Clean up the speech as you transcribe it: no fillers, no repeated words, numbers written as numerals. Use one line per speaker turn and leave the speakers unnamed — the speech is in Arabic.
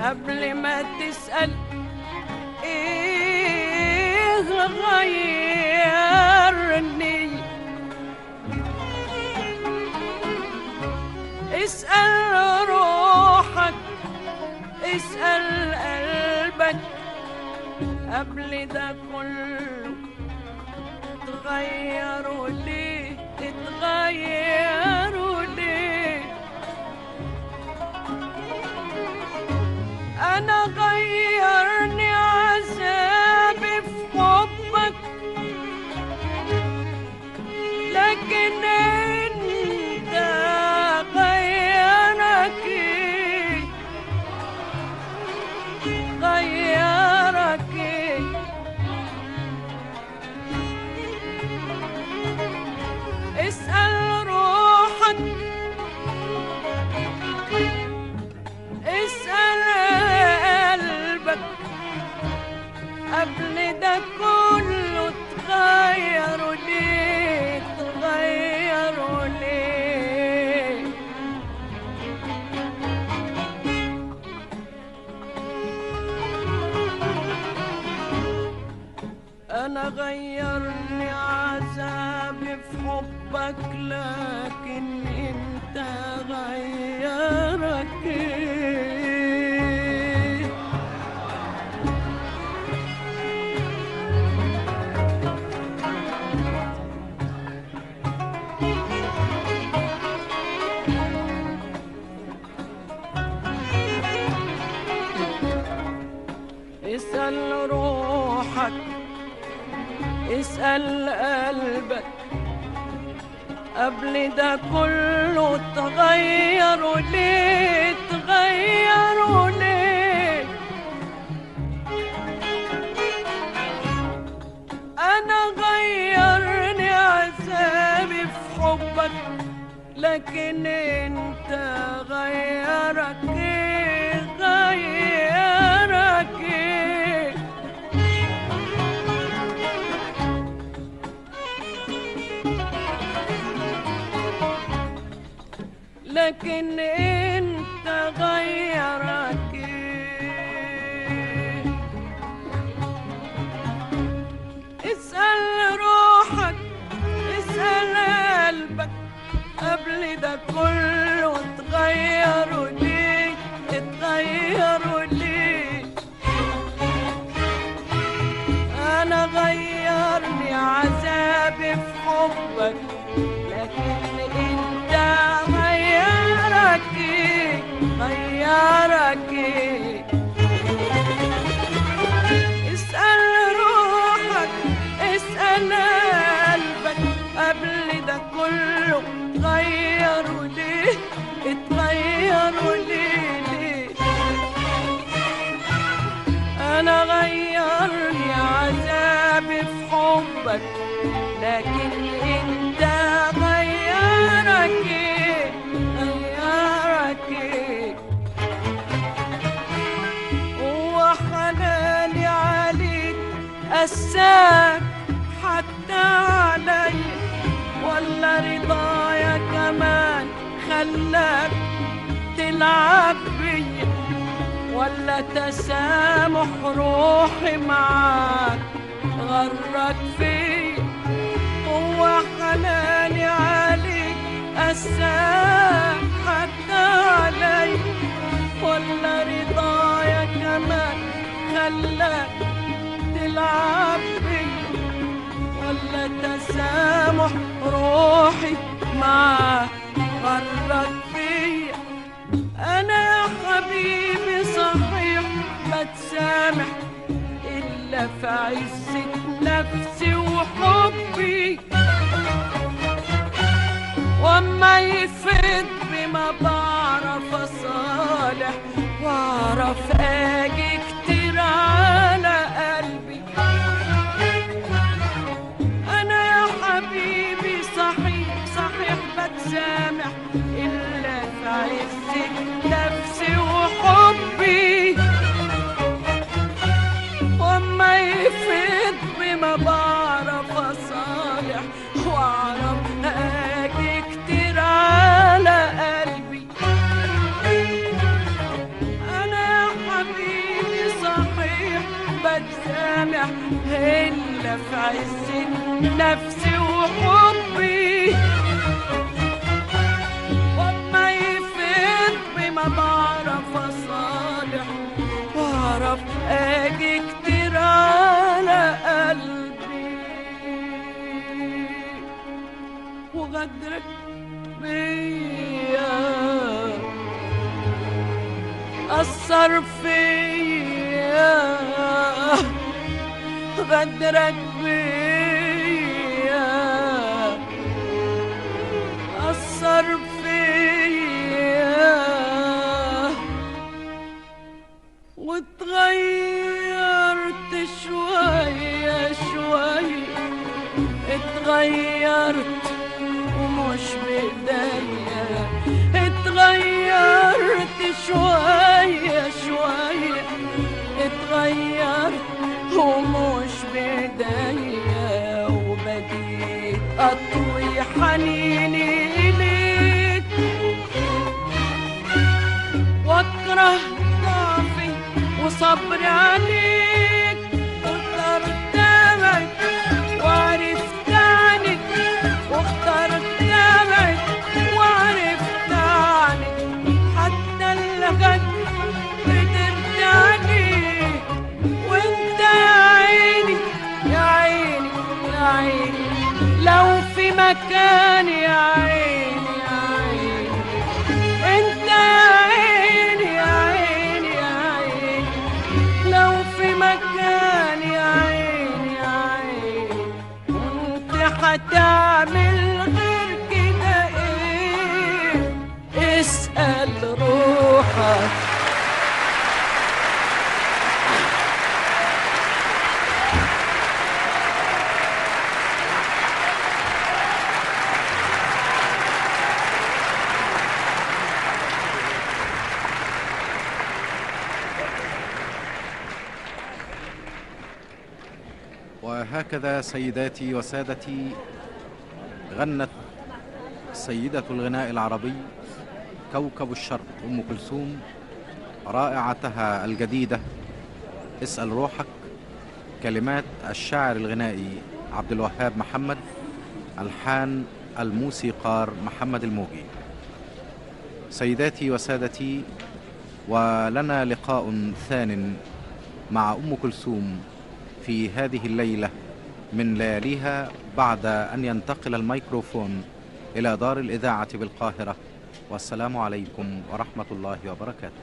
قبل ما تسأل ايه غيرني. اسأل روحك، اسأل قلبك، قبل ده كله اتغيروا ليه؟ اتغيروا ليه؟ انا غيرني عذابي في حبك، لكن انت غيرك ايه؟ غيرك ايه؟ اسأل روحك، اسأل قلبك، قبل ده كله اتغيروا ليه؟ اتغيروا ليه؟ أنا غيرني عذابي في حبك، لكن انت غيرك ايه؟ اسأل روحك، اسأل قلبك، قبل ده كله اتغيروا ليه؟ اتغيروا ليه؟ أنا غيرني عذابي في حبك، لكن انت غيرك ايه؟ غيرك ايه؟ لكن انت غيرك ايه؟ اسأل روحك، اسأل قلبك، قبل ده كله اتغيروا ليه؟ اتغيروا ليه؟ انا غيرني عذابي في حبك، لكن انت غيرك ايه؟ غيرك ايه؟ اسأل روحك، اسأل قلبك، قبل ده كله اتغيروا ليه؟ اتغيروا ليه؟ ليه؟ انا غيرني عذابي في حبك، لكن انت غيرك ايه؟ غيرك ايه؟ هو حناني عليك قساك حتى علي، ولا رضايا كمان خلاك تلعب بيا، ولا تسامح روحي معاك غرك فيا؟ هو حناني عليك قساك حتى علي، ولا رضايا كمان خلاك تلعب بيا، ولا تسامح روحي معاك غرك فيا؟ انا يا حبيبي صحيح بتسامح، الا في عزة نفسي وحبي، واما يفيد بما بعرف اصالح، واعرف اجي كتير على قلبي. انا يا حبيبي صحيح صحيح بتسامح، الا في عزة نفسي وحبي، واما يفيد بما بعرف اصالح، واعرف اجي كتير على قلبي. انا يا عز النفس وحبي، وما يفيد بما بعرف أصالح وأعرف أجي كتير على قلبي، وغدرك بيا أثر فيا، غدرك بيا أثر فيا، واتغيرت شوية شوية، اتغيرت ومش بإيديا، اتغيرت شوية شوية، اتغيرت ومش بإيديا، وبديت أطوي حنيني إليك، واكره ضعفي وصبري عليك، واخترت أبعد وعرفت عنك، واخترت أبعد وعرفت عنك، حتى الغد قدرت عليك، وانت يا عيني يا عيني يا عيني لو في مكان يا عيني يا عيني، انت يا عيني يا عيني يا عيني لو في مكان يا عيني يا عيني، كنت هتعمل غير كده ايه؟ اسأل روحك.
وهكذا سيداتي وسادتي غنت سيدة الغناء العربي كوكب الشرق أم كلثوم رائعتها الجديدة اسأل روحك، كلمات الشاعر الغنائي عبد الوهاب محمد، ألحان الموسيقار محمد الموجي. سيداتي وسادتي، ولنا لقاء ثان مع أم كلثوم في هذه الليلة من لياليها بعد أن ينتقل الميكروفون إلى دار الإذاعة بالقاهرة، والسلام عليكم ورحمة الله وبركاته.